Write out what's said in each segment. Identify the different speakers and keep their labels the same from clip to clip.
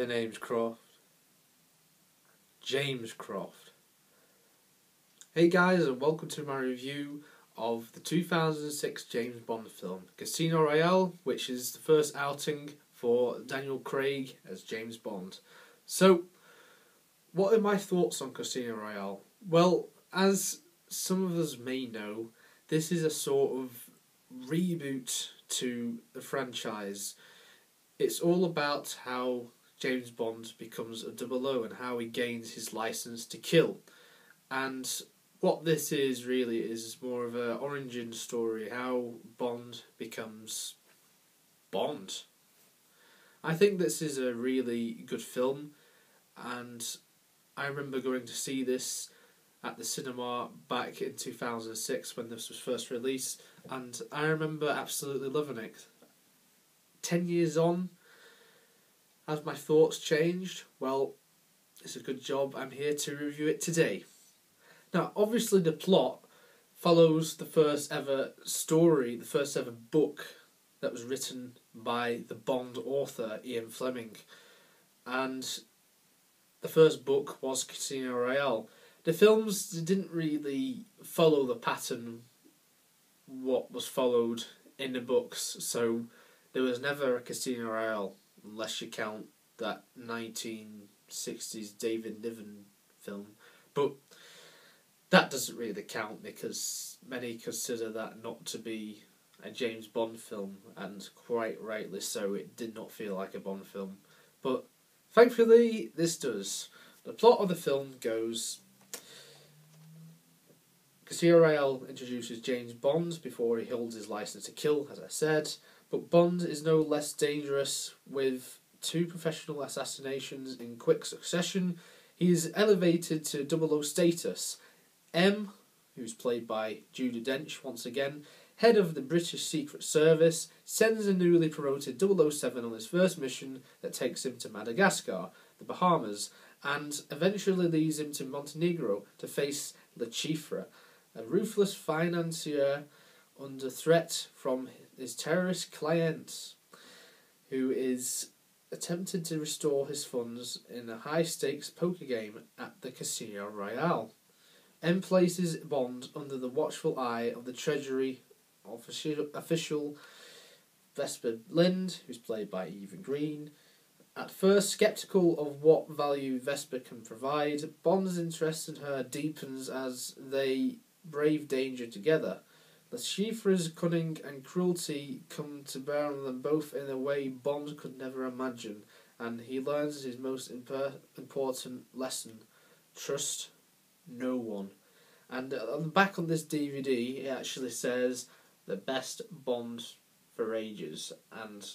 Speaker 1: the name's Croft. James Croft. Hey guys, and welcome to my review of the 2006 James Bond film, Casino Royale, which is the first outing for Daniel Craig as James Bond. So, what are my thoughts on Casino Royale? Well, as some of us may know, this is a sort of reboot to the franchise. It's all about how James Bond becomes a 00 and how he gains his license to kill. And what this is really is more of an origin story, how Bond becomes Bond. I think this is a really good film, and I remember going to see this at the cinema back in 2006 when this was first released, and I remember absolutely loving it. 10 years on, has my thoughts changed? Well, it's a good job I'm here to review it today. Now, obviously the plot follows the first ever story, the first ever book that was written by the Bond author, Ian Fleming. And the first book was Casino Royale. The films didn't really follow the pattern what was followed in the books, so there was never a Casino Royale, unless you count that 1960s David Niven film. But that doesn't really count because many consider that not to be a James Bond film, and quite rightly so. It did not feel like a Bond film. But thankfully, this does. The plot of the film goes: Casino Royale introduces James Bond before he holds his license to kill, as I said. But Bond is no less dangerous. With 2 professional assassinations in quick succession, he is elevated to 00 status. M, who's played by Judi Dench once again, head of the British Secret Service, sends a newly promoted 007 on his first mission that takes him to Madagascar, the Bahamas, and eventually leads him to Montenegro to face Chiffre, a ruthless financier under threat from his terrorist clients, who is attempted to restore his funds in a high-stakes poker game at the Casino Royale. M places Bond under the watchful eye of the Treasury official Vesper Lynd, who's played by Eva Green. At first sceptical of what value Vesper can provide, Bond's interest in her deepens as they brave danger together. The Chiffre's cunning and cruelty come to bear on them both in a way Bond could never imagine, and he learns his most important lesson: trust no one. And on the back on this DVD, it actually says the best Bond for ages, and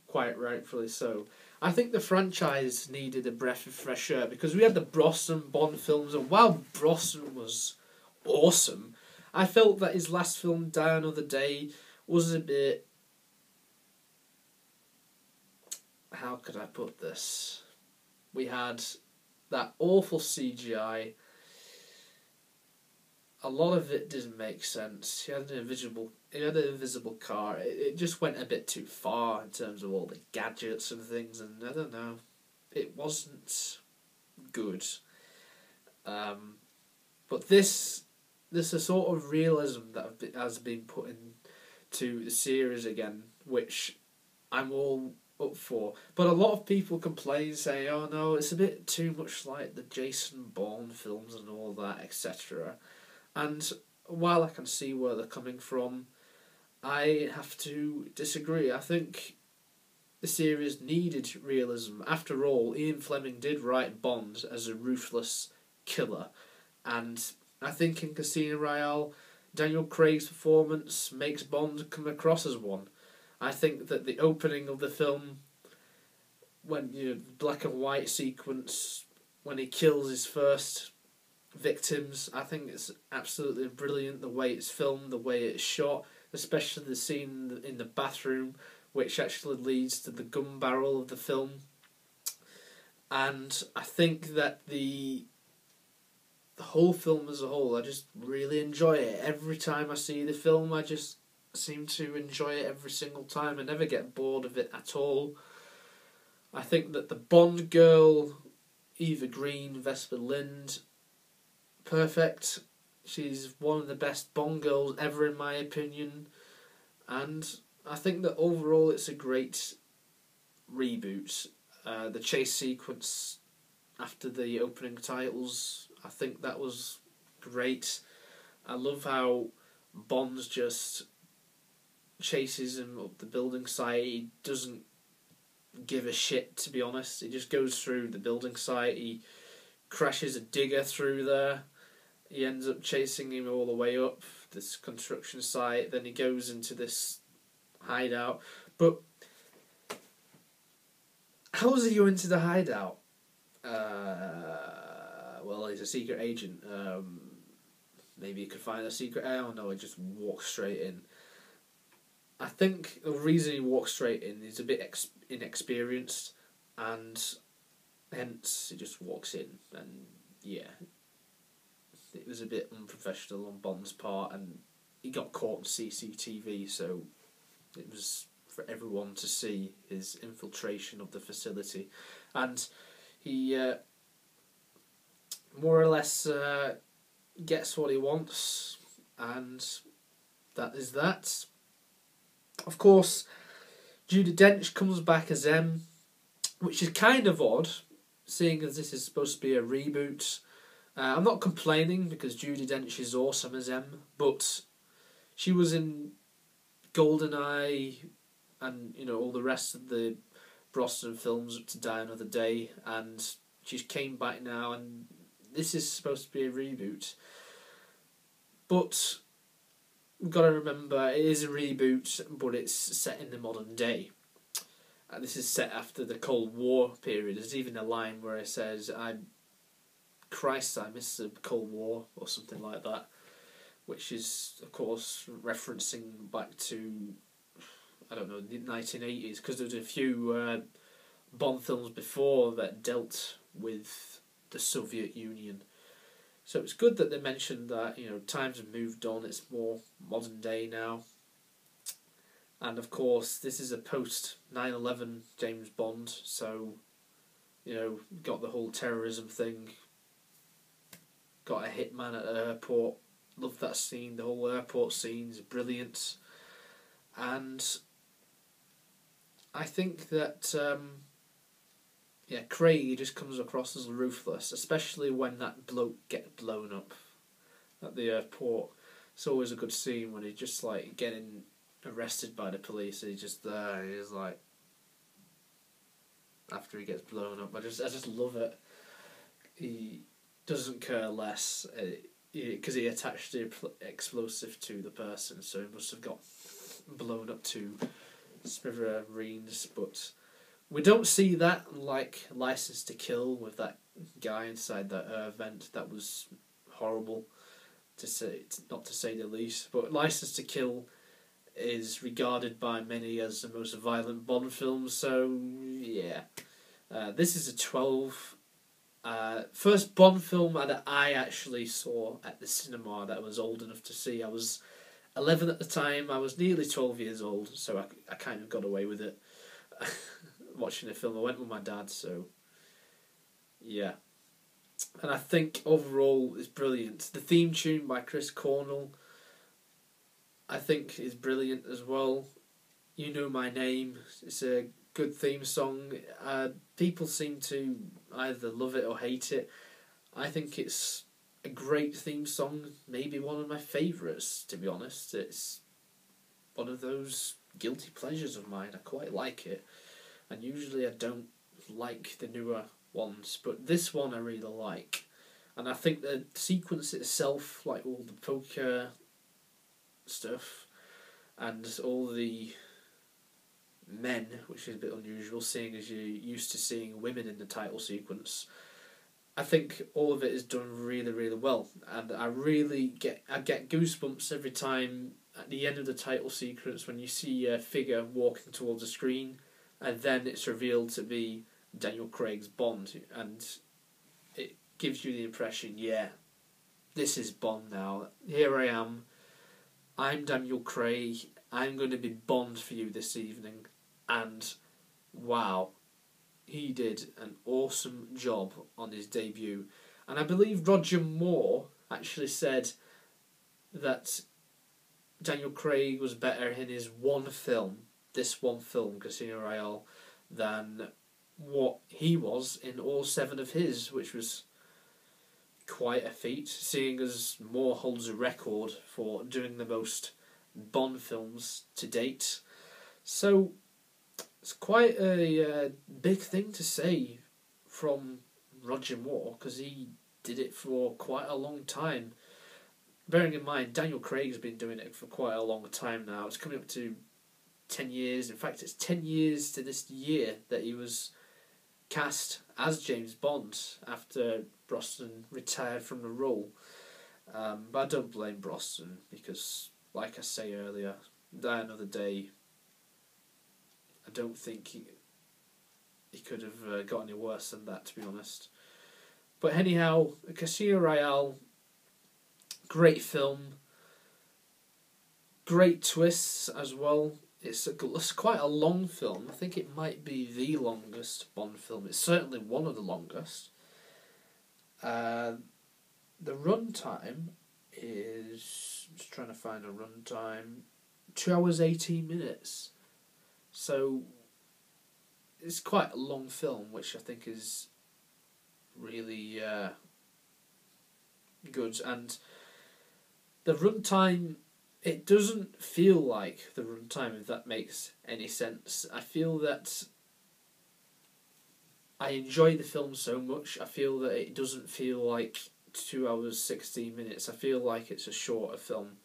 Speaker 1: quite rightfully so. I think the franchise needed a breath of fresh air because we had the Brosnan Bond films, and while Brosnan was awesome, I felt that his last film, Die Another Day, was a bit... how could I put this? We had that awful CGI. A lot of it didn't make sense. He had an invisible car. It just went a bit too far in terms of all the gadgets and things, and I don't know. It wasn't good. But this is a sort of realism that has been put into the series again, which I'm all up for. But a lot of people complain, saying, "Oh no, it's a bit too much like the Jason Bourne films and all that, etc." And while I can see where they're coming from, I have to disagree. I think the series needed realism. After all, Ian Fleming did write Bond as a ruthless killer, and I think in Casino Royale, Daniel Craig's performance makes Bond come across as one. I think that the opening of the film, when black and white sequence, when he kills his first victims, I think it's absolutely brilliant the way it's filmed, the way it's shot, especially the scene in the bathroom, which actually leads to the gun barrel of the film. And I think that the whole film as a whole, I just really enjoy it. Every time I see the film, I just seem to enjoy it every single time. I never get bored of it at all. I think that the Bond girl, Eva Green, Vesper Lynd, perfect. She's one of the best Bond girls ever in my opinion, and I think that overall it's a great reboot. The chase sequence after the opening titles, I think that was great. I love how Bond just chases him up the building site. He doesn't give a shit, to be honest. He just goes through the building site. He crashes a digger through there. He ends up chasing him all the way up this construction site. Then he goes into this hideout. But how does he go into the hideout? Well, he's a secret agent. Maybe he could find a secret. I don't know. He just walks straight in. I think the reason he walks straight in is a bit inexperienced, and hence he just walks in. And yeah, it was a bit unprofessional on Bond's part, and he got caught on CCTV, so it was for everyone to see his infiltration of the facility, and he more or less gets what he wants, and that is that. Of course, Judi Dench comes back as M, which is kind of odd, seeing as this is supposed to be a reboot. I'm not complaining because Judi Dench is awesome as M, but she was in GoldenEye and all the rest of the Brosnan films up to Die Another Day, and she came back now, and this is supposed to be a reboot. But we've got to remember it is a reboot, but it's set in the modern day. This is set after the Cold War period. There's even a line where it says, I miss the Cold War, or something like that, which is, of course, referencing back to, I don't know, the 1980s, because there was a few Bond films before that dealt with the Soviet Union. So it's good that they mentioned that, times have moved on, it's more modern day now. And of course, this is a post 9/11 James Bond, so, got the whole terrorism thing. Got a hitman at an airport. Love that scene. The whole airport scene is brilliant. And I think that, Craig just comes across as ruthless, especially when that bloke gets blown up at the airport. It's always a good scene when he's just getting arrested by the police, and he's just there, and he's after he gets blown up. I just love it. He doesn't care less, because he attached the explosive to the person, so he must have got blown up to smithereens. But we don't see that like License to Kill with that guy inside that air vent. That was horrible, not to say the least. But License to Kill is regarded by many as the most violent Bond film, so yeah. This is a 12. First Bond film that I actually saw at the cinema that I was old enough to see. I was 11 at the time. I was nearly 12 years old, so I kind of got away with it. Watching the film, I went with my dad, so yeah. And I think overall it's brilliant. The theme tune by Chris Cornell, I think, is brilliant as well. You Know My Name. It's a good theme song. People seem to either love it or hate it. I think it's a great theme song. Maybe one of my favourites, to be honest. It's one of those guilty pleasures of mine. I quite like it. And usually I don't like the newer ones, but this one I really like. And I think the sequence itself, like all the poker stuff and all the men, which is a bit unusual seeing as you're used to seeing women in the title sequence, I think all of it is done really, really well. And I get goosebumps every time at the end of the title sequence when you see a figure walking towards the screen, and then it's revealed to be Daniel Craig's Bond, and it gives you the impression, yeah, this is Bond now. Here I am. I'm Daniel Craig. I'm going to be Bond for you this evening. And wow, he did an awesome job on his debut. And I believe Roger Moore actually said that Daniel Craig was better in his this one film, Casino Royale, than what he was in all 7 of his, which was quite a feat, seeing as Moore holds a record for doing the most Bond films to date. So it's quite a big thing to say from Roger Moore, because he did it for quite a long time. Bearing in mind, Daniel Craig's been doing it for quite a long time now. It's coming up to 10 years. In fact, it's 10 years to this year that he was cast as James Bond after Brosnan retired from the role. But I don't blame Brosnan, because, like I say earlier, Die Another Day, I don't think he could have got any worse than that, to be honest. But anyhow, Casino Royale, great film, great twists as well. It's quite a long film. I think it might be the longest Bond film. It's certainly one of the longest. The runtime is... I'm just trying to find a runtime. 2 hours 18 minutes. So it's quite a long film, which I think is really good. And the runtime, it doesn't feel like the runtime, if that makes any sense. I feel that I enjoy the film so much, I feel that it doesn't feel like 2 hours 16 minutes. I feel like it's a shorter film.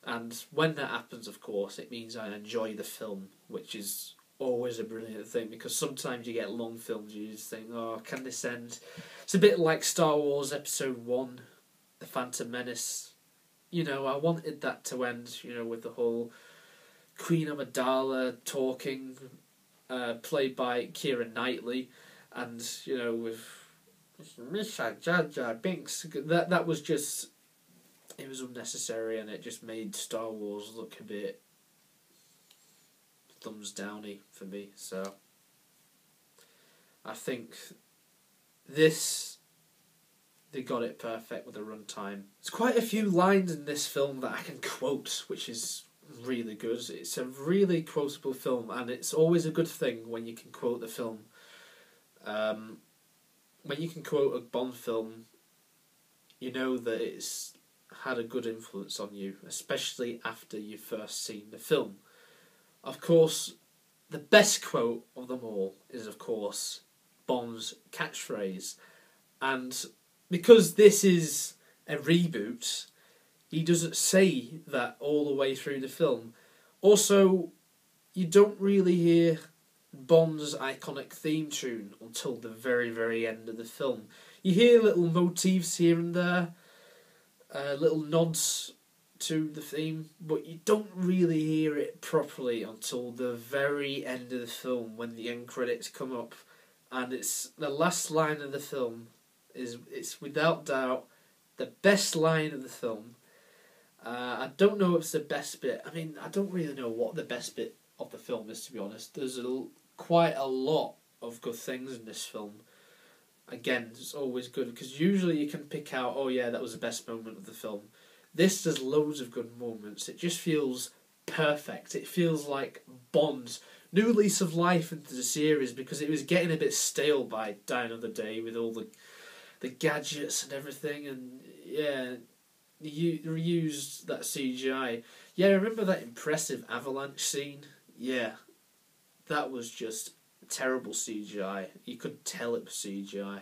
Speaker 1: And when that happens, of course, it means I enjoy the film, which is always a brilliant thing, because sometimes you get long films, you just think, oh, can this end? It's a bit like Star Wars Episode 1, The Phantom Menace. You know, I wanted that to end, you know, with the whole Queen Amidala talking, played by Keira Knightley, and, you know, with Misha Jar Jar Binks. That was just, it was unnecessary, and it just made Star Wars look a bit thumbs downy for me. So I think they got it perfect with the runtime. There's quite a few lines in this film that I can quote, which is really good. It's a really quotable film, and it's always a good thing when you can quote the film. When you can quote a Bond film, you know that it's had a good influence on you, especially after you've first seen the film. Of course, the best quote of them all is, of course, Bond's catchphrase. And because this is a reboot, he doesn't say that all the way through the film. Also, you don't really hear Bond's iconic theme tune until the very, very end of the film. You hear little motifs here and there, little nods to the theme, but you don't really hear it properly until the very end of the film, when the end credits come up, and it's the last line of the film. It's without doubt the best line of the film. I don't know if it's the best bit. I mean, I don't really know what the best bit of the film is, to be honest. There's quite a lot of good things in this film. Again, it's always good, because usually you can pick out, oh yeah, that was the best moment of the film. This, there's loads of good moments. It just feels perfect. It feels like Bond's new lease of life into the series, because it was getting a bit stale by Die Another Day with all the gadgets and everything, and yeah, you reused that CGI. Yeah, remember that impressive avalanche scene? Yeah, that was just terrible CGI. You could tell it was CGI.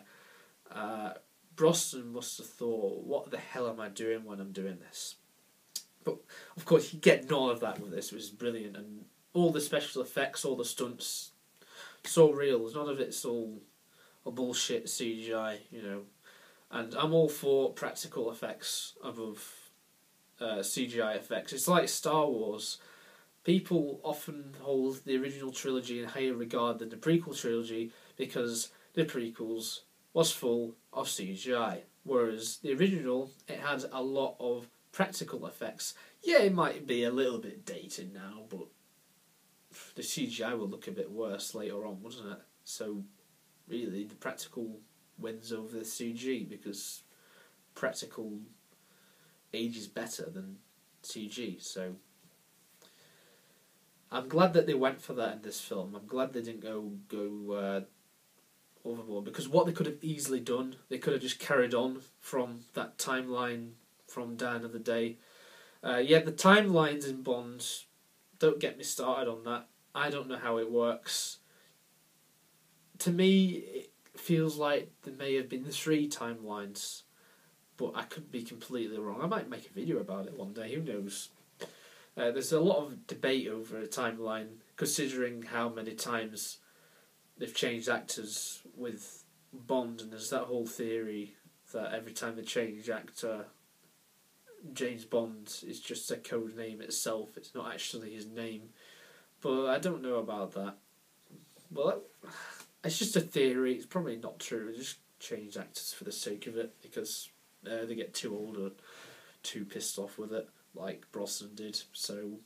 Speaker 1: Brosnan must have thought, what the hell am I doing when I'm doing this? But, of course, you get none of that with this. It was brilliant, and all the special effects, all the stunts, so real. None of it's all a bullshit CGI, you know. And I'm all for practical effects above CGI effects. It's like Star Wars. People often hold the original trilogy in higher regard than the prequel trilogy, because the prequels was full of CGI, whereas the original, it had a lot of practical effects. Yeah, it might be a little bit dated now, but the CGI will look a bit worse later on, wouldn't it? So really the practical wins over the CG, because practical ages better than CG. So I'm glad that they went for that in this film. I'm glad they didn't go overboard, because what they could have easily done, they could have just carried on from that timeline from Die Another Day. Yeah, the timelines in Bond, don't get me started on that. I don't know how it works. To me, it feels like there may have been 3 timelines, but I could be completely wrong. I might make a video about it one day, who knows. There's a lot of debate over a timeline, considering how many times they've changed actors with Bond, and there's that whole theory that every time they change actor, James Bond is just a code name itself, it's not actually his name. But I don't know about that. Well, it's just a theory, it's probably not true. They just change actors for the sake of it, because they get too old or too pissed off with it, like Brosnan did. So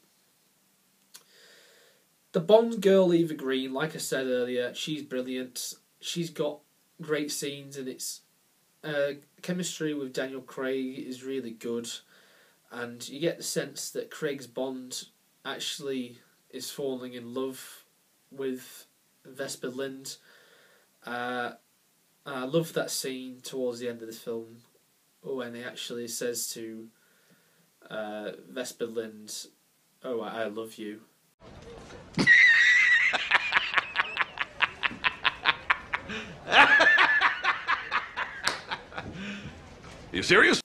Speaker 1: the Bond girl Eva Green, like I said earlier, she's brilliant. She's got great scenes, and it's chemistry with Daniel Craig is really good, and you get the sense that Craig's Bond actually is falling in love with Vesper Lynd. I love that scene towards the end of the film when he actually says to Vesper Lynd, "Oh, I love you."
Speaker 2: You serious?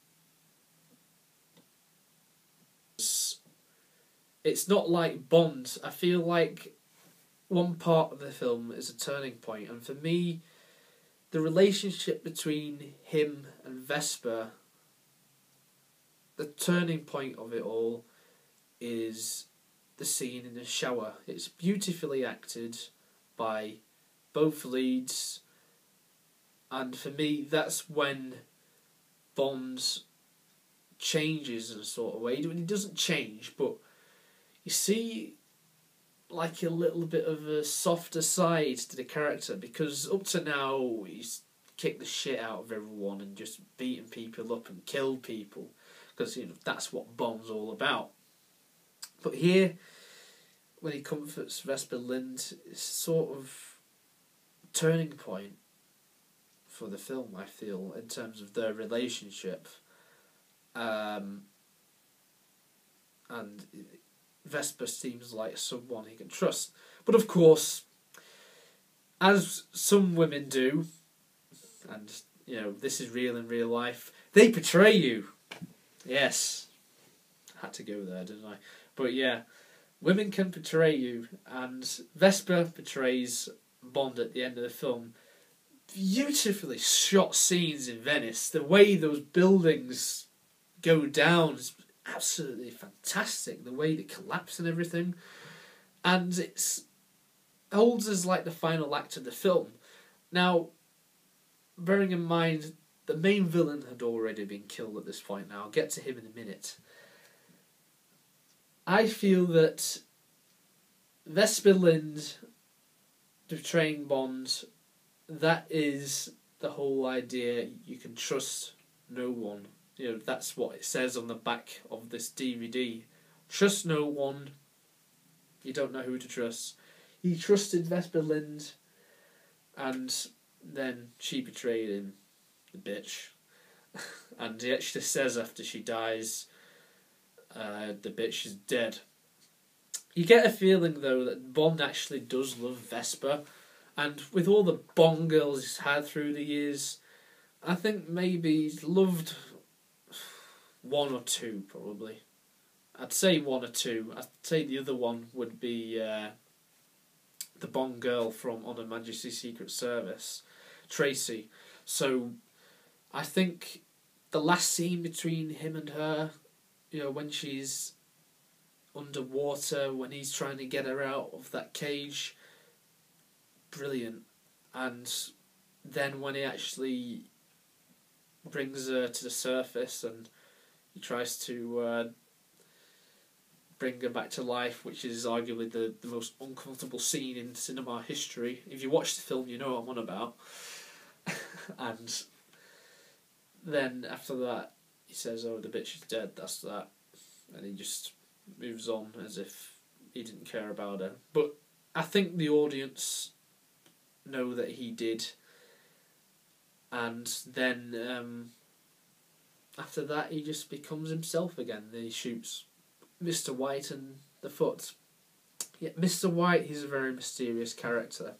Speaker 1: It's not like Bond. I feel like one part of the film is a turning point, and for me, the relationship between him and Vesper, the turning point of it all is the scene in the shower. It's beautifully acted by both leads, and for me, that's when Bond changes in a sort of way. He doesn't change, but you see like a little bit of a softer side to the character, because up to now he's kicked the shit out of everyone and just beaten people up and killed people, because that's what Bond's all about. But here, when he comforts Vesper Lynd, it's sort of turning point for the film, I feel, in terms of their relationship. And Vesper seems like someone he can trust. But of course, as some women do, and this is real in real life, they betray you. Yes, had to go there, didn't I? But yeah, women can betray you, and Vesper betrays Bond at the end of the film. Beautifully shot scenes in Venice. The way those buildings go down is absolutely fantastic. The way they collapse and everything. And it holds as like the final act of the film. Now, bearing in mind, the main villain had already been killed at this point now. I'll get to him in a minute. I feel that Vesper Lynd betraying Bond, that is the whole idea. You can trust no one. That's what it says on the back of this DVD. Trust no one. You don't know who to trust. He trusted Vesper Lynd, and then she betrayed him, the bitch. And he actually says after she dies, the bitch is dead. You get a feeling though that Bond actually does love Vesper, and with all the Bond girls he's had through the years, I think maybe he's loved one or two, probably. I'd say one or two. I'd say the other one would be the Bond girl from On Her Majesty's Secret Service, Tracy. So I think the last scene between him and her, when she's underwater, when he's trying to get her out of that cage, brilliant. And then when he actually brings her to the surface and he tries to bring her back to life, which is arguably the most uncomfortable scene in cinema history. If you watch the film, you know what I'm on about. And then after that, he says, "Oh, the bitch is dead, that's that." And he just moves on as if he didn't care about her. But I think the audience know that he did. And then after that, he just becomes himself again. He shoots Mr. White in the foot. Yeah, Mr. White, he's a very mysterious character.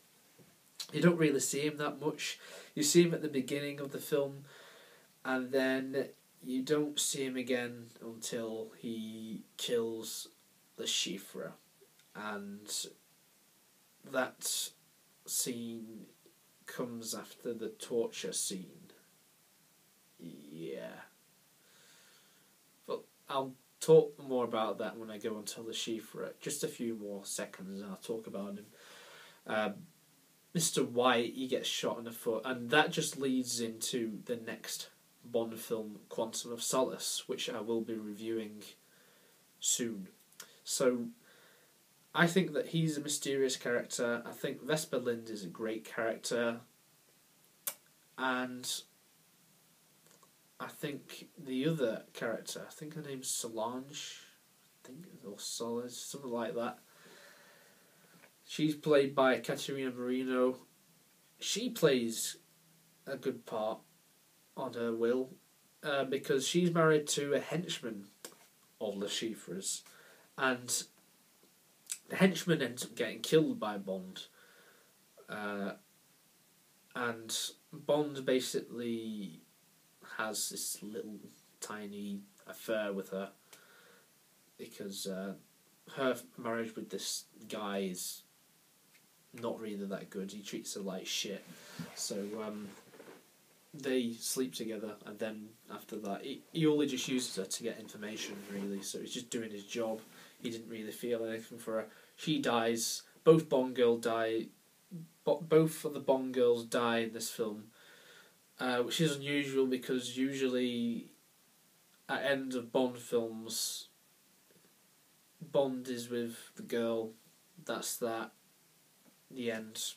Speaker 1: You don't really see him that much. You see him at the beginning of the film, and then you don't see him again until he kills the Chiffre. And that scene comes after the torture scene. Yeah. But I'll talk more about that when I go and tell the Chiffre. Just a few more seconds and I'll talk about him. Mr. White, he gets shot in the foot, and that just leads into the next Bond film, Quantum of Solace, which I will be reviewing soon. So I think that he's a mysterious character. I think Vesper Lynd is a great character. And I think the other character, I think her name's Solange, or Solange, something like that. She's played by Caterina Marino. She plays a good part on her will, because she's married to a henchman of the Chiffres, and the henchman ends up getting killed by Bond, and Bond basically has this little tiny affair with her, because her marriage with this guy is not really that good. He treats her like shit. So they sleep together, and then after that he only just uses her to get information, really. So he's just doing his job. He didn't really feel anything for her. She dies. Both Bond girls die. Both of the Bond girls die in this film, which is unusual, because usually at end of Bond films, Bond is with the girl. That's that. The end.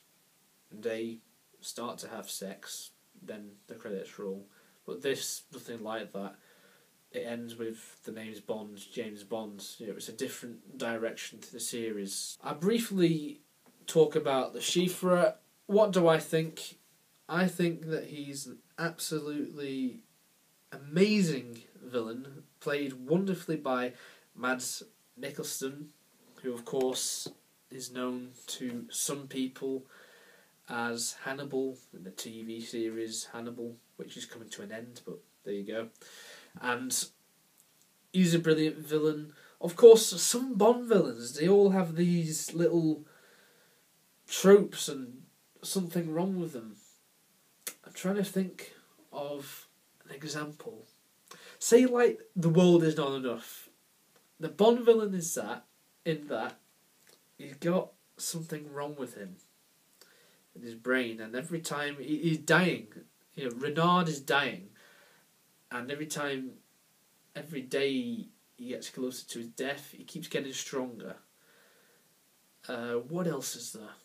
Speaker 1: They start to have sex, then the credits roll. But this, nothing like that. It ends with the name's Bond, James Bond. It's a different direction to the series. I briefly talk about the Chiffre. What do I think? I think that he's an absolutely amazing villain, played wonderfully by Mads Mikkelsen, who of course is known to some people as Hannibal in the TV series Hannibal, which is coming to an end, but there you go. And he's a brilliant villain. Of course, some Bond villains, they all have these little tropes and something wrong with them. I'm trying to think of an example. Say, like, The World Is Not Enough. The Bond villain is that, in that, he's got something wrong with him in his brain, and every time he's dying, Renard is dying, and every day he gets closer to his death, he keeps getting stronger. What else is there?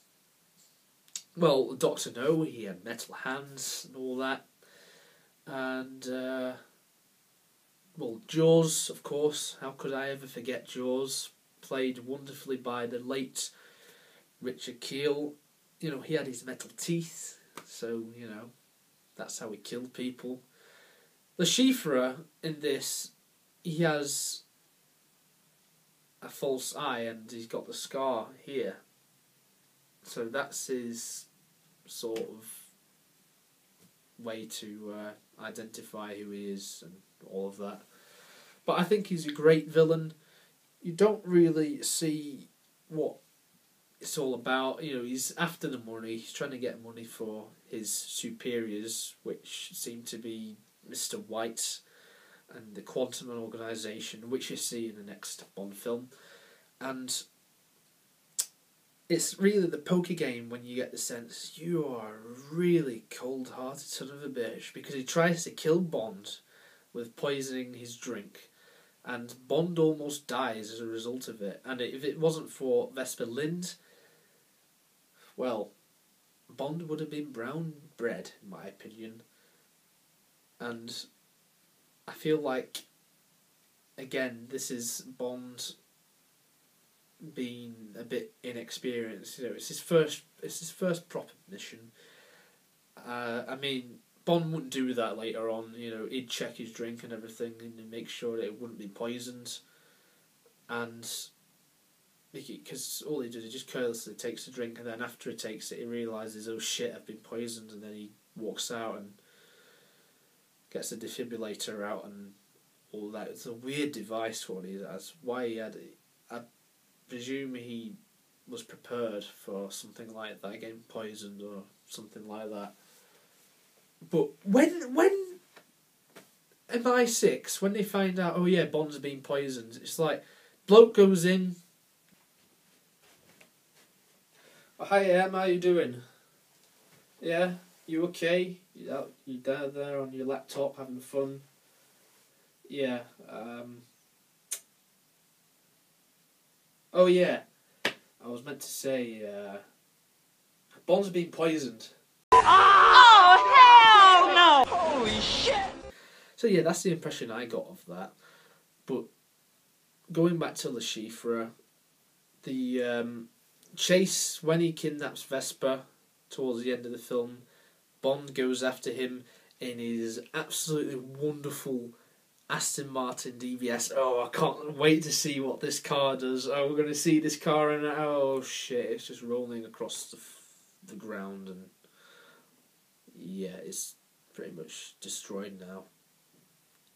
Speaker 1: Well, Dr. No, he had metal hands and all that. And, well, Jaws, of course. How could I ever forget Jaws? Played wonderfully by the late Richard Keel. He had his metal teeth, so, that's how he killed people. The Chiffre in this, he has a false eye, and he's got the scar here. So that's his sort of way to identify who he is and all of that. But I think he's a great villain. You don't really see what it's all about. He's after the money. He's trying to get money for his superiors, which seem to be Mr. White and the Quantum organisation, which you see in the next Bond film. And it's really the poker game when you get the sense you are a really cold-hearted son of a bitch, because he tries to kill Bond with poisoning his drink, and Bond almost dies as a result of it. And if it wasn't for Vesper Lynd, well, Bond would have been brown bread, in my opinion. And I feel like, again, this is Bond being a bit inexperienced. You know, it's his first proper mission. I mean, Bond wouldn't do that later on. You know, he'd check his drink and everything and make sure that it wouldn't be poisoned. And because all he does, he just carelessly takes the drink, and then after he takes it, he realises, oh shit, I've been poisoned, and then he walks out and gets the defibrillator out and all that. It's a weird device what he has. Why he had it, I presume he was prepared for something like that, getting poisoned or something like that. But when MI6, when they find out, oh yeah, Bond's been poisoned, it's like, bloke goes in. Oh, hi Em, how you doing? Yeah, you okay? You down there on your laptop having fun? Yeah. Oh yeah, I was meant to say, Bond's been poisoned.
Speaker 3: Oh hell no! Holy shit!
Speaker 1: So yeah, that's the impression I got of that. But going back to Le Chiffre, the chase when he kidnaps Vesper towards the end of the film, Bond goes after him in his absolutely wonderful Aston Martin DBS. Oh, I can't wait to see what this car does. Oh, we're going to see this car and oh shit, it's just rolling across the ground, and yeah, it's pretty much destroyed now.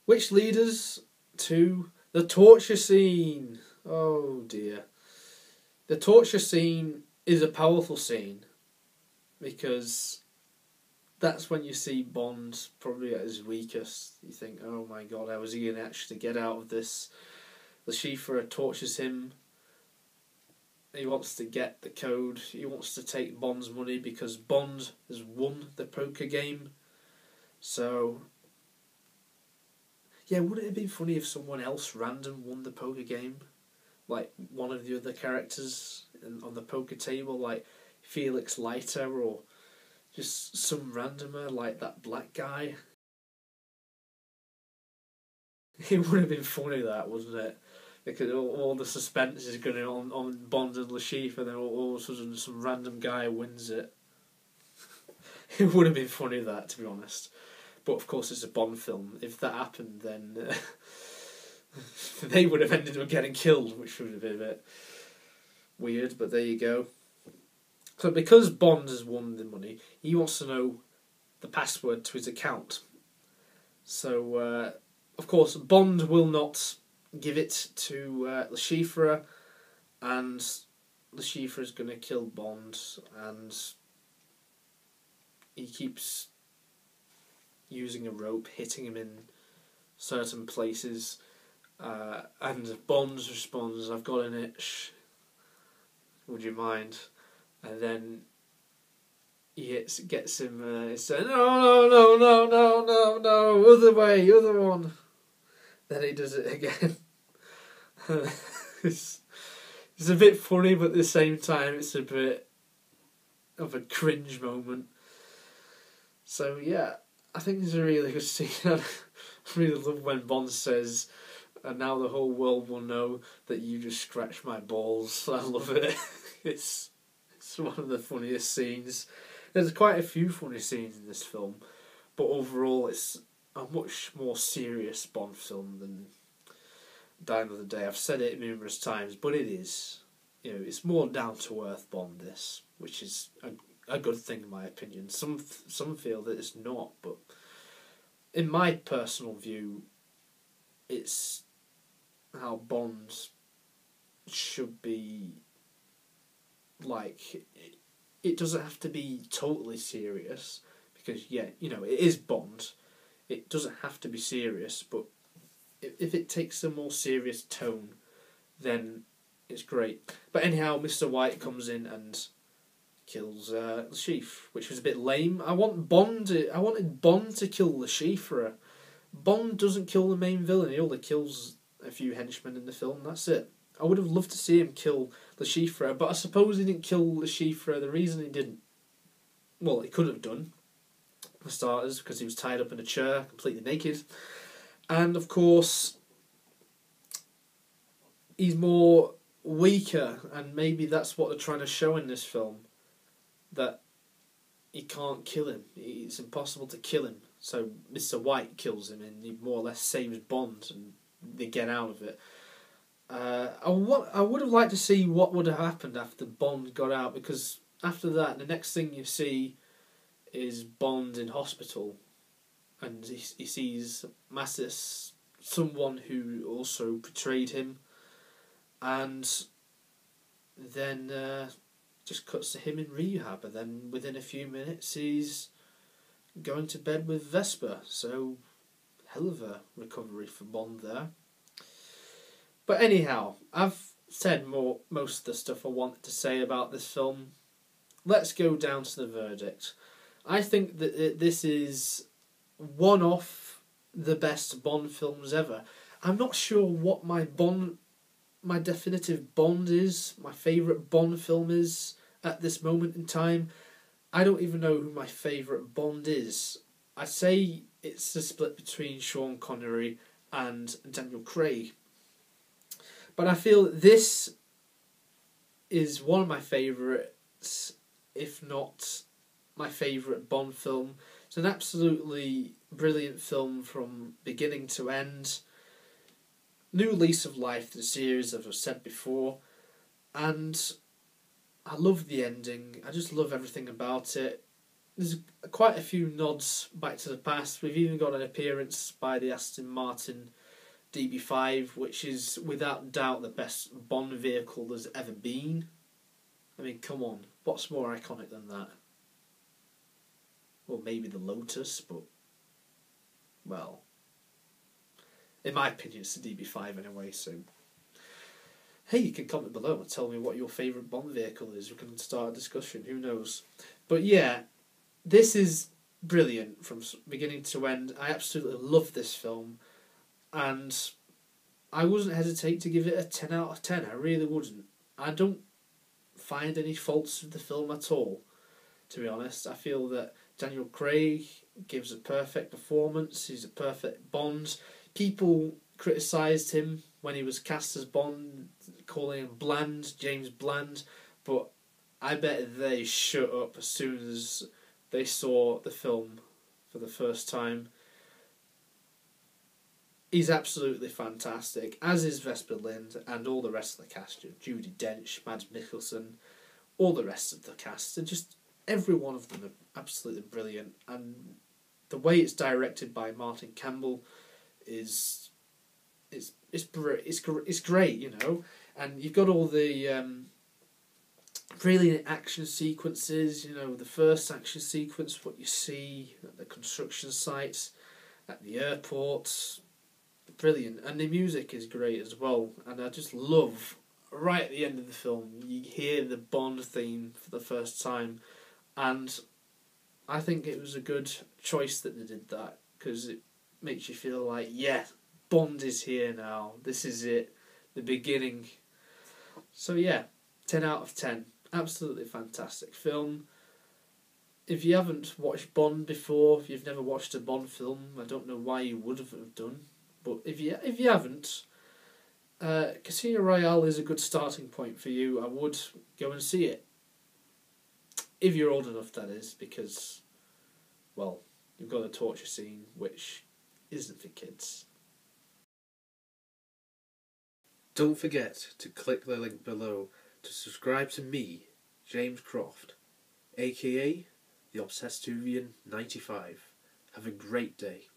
Speaker 1: Which leads us to the torture scene. Oh dear. The torture scene is a powerful scene because that's when you see Bond probably at his weakest. You think, oh my god, how is he going to actually get out of this? Le Chiffre tortures him. He wants to get the code. He wants to take Bond's money because Bond has won the poker game. So, yeah, wouldn't it have been funny if someone else random won the poker game? Like one of the other characters on the poker table, like Felix, Leiter, or just some randomer like that black guy. It would have been funny, that, wouldn't it? Because all the suspense is going on Bond and Le Chiffre, and then all of a sudden some random guy wins it. It would have been funny, that, to be honest. But of course it's a Bond film. If that happened, then they would have ended up getting killed, which would have been a bit weird, but there you go. So because Bond has won the money, he wants to know the password to his account. So, of course, Bond will not give it to Le Chiffre, and Le Chiffre is going to kill Bond, and he keeps using a rope, hitting him in certain places. And Bond responds, "I've got an itch. Would you mind?" And then he gets him. He's saying, "No, other way, other one." Then he does it again. It's a bit funny, but at the same time, it's a bit of a cringe moment. So yeah, I think it's a really good scene. I really love when Bond says, "And now the whole world will know that you just scratched my balls." I love it. It's one of the funniest scenes. There's quite a few funny scenes in this film, but overall it's a much more serious Bond film than Die Another Day. I've said it numerous times, but it is. You know, it's more down to earth Bond, this, which is a good thing in my opinion. Some feel that it's not, but in my personal view, it's how Bond should be. Like, it doesn't have to be totally serious, because yeah, you know, it is Bond. It doesn't have to be serious, but if it takes a more serious tone, then it's great. But anyhow, Mr. White comes in and kills Le Chiffre, which was a bit lame. I wanted Bond to kill Le Chiffre. Bond doesn't kill the main villain. He only kills a few henchmen in the film, that's it. I would have loved to see him kill the Chiffre, but I suppose he didn't kill the Chiffre. The reason he didn't, well, he could have done, for starters, because he was tied up in a chair, completely naked. And, of course, he's more weaker, and maybe that's what they're trying to show in this film, that you can't kill him. It's impossible to kill him. So Mr. White kills him, and he more or less saves Bond, and they get out of it. I would have liked to see what would have happened after Bond got out, because after that, the next thing you see is Bond in hospital, and he sees Mathis, someone who also betrayed him, and then just cuts to him in rehab, and then within a few minutes he's going to bed with Vesper. So, hell of a recovery for Bond there. But anyhow, I've said most of the stuff I wanted to say about this film. Let's go down to the verdict. I think that this is one of the best Bond films ever. I'm not sure what my definitive Bond is, my favourite Bond film is at this moment in time. I don't even know who my favourite Bond is. I say it's the split between Sean Connery and Daniel Craig. But I feel that this is one of my favourites, if not my favourite Bond film. It's an absolutely brilliant film from beginning to end. New lease of life to the series, as I've said before. And I love the ending. I just love everything about it. There's quite a few nods back to the past. We've even got an appearance by the Aston Martin DB5, which is without doubt the best Bond vehicle there's ever been. I mean, come on, what's more iconic than that? Well, maybe the Lotus, but, well, in my opinion, it's the DB5 anyway, so... Hey, you can comment below and tell me what your favourite Bond vehicle is. We can start a discussion, who knows. But yeah, this is brilliant from beginning to end. I absolutely love this film. And I wouldn't hesitate to give it a 10 out of 10. I really wouldn't. I don't find any faults with the film at all, to be honest. I feel that Daniel Craig gives a perfect performance. He's a perfect Bond. People criticised him when he was cast as Bond, calling him bland, James Bland. But I bet they shut up as soon as they saw the film for the first time. He's absolutely fantastic, as is Vesper, Lynd, and all the rest of the cast. Judi, Dench, Mads Mikkelsen, all the rest of the cast. And just every one of them are absolutely brilliant. And the way it's directed by Martin Campbell is great, you know. And you've got all the brilliant action sequences. You know, the first action sequence, what you see at the construction sites, at the airports. Brilliant, and the music is great as well. And I just love, right at the end of the film, you hear the Bond theme for the first time, and I think it was a good choice that they did that, because it makes you feel like, yeah, Bond is here now, this is it, the beginning. So yeah, 10 out of 10, absolutely fantastic film. If you haven't watched Bond before, if you've never watched a Bond film, I don't know why you would have done. But if you haven't, Casino Royale is a good starting point for you. I would go and see it. If you're old enough, that is, because, well, you've got a torture scene, which isn't for kids. Don't forget to click the link below to subscribe to me, James Croft, aka the Obsessivian 95. Have a great day.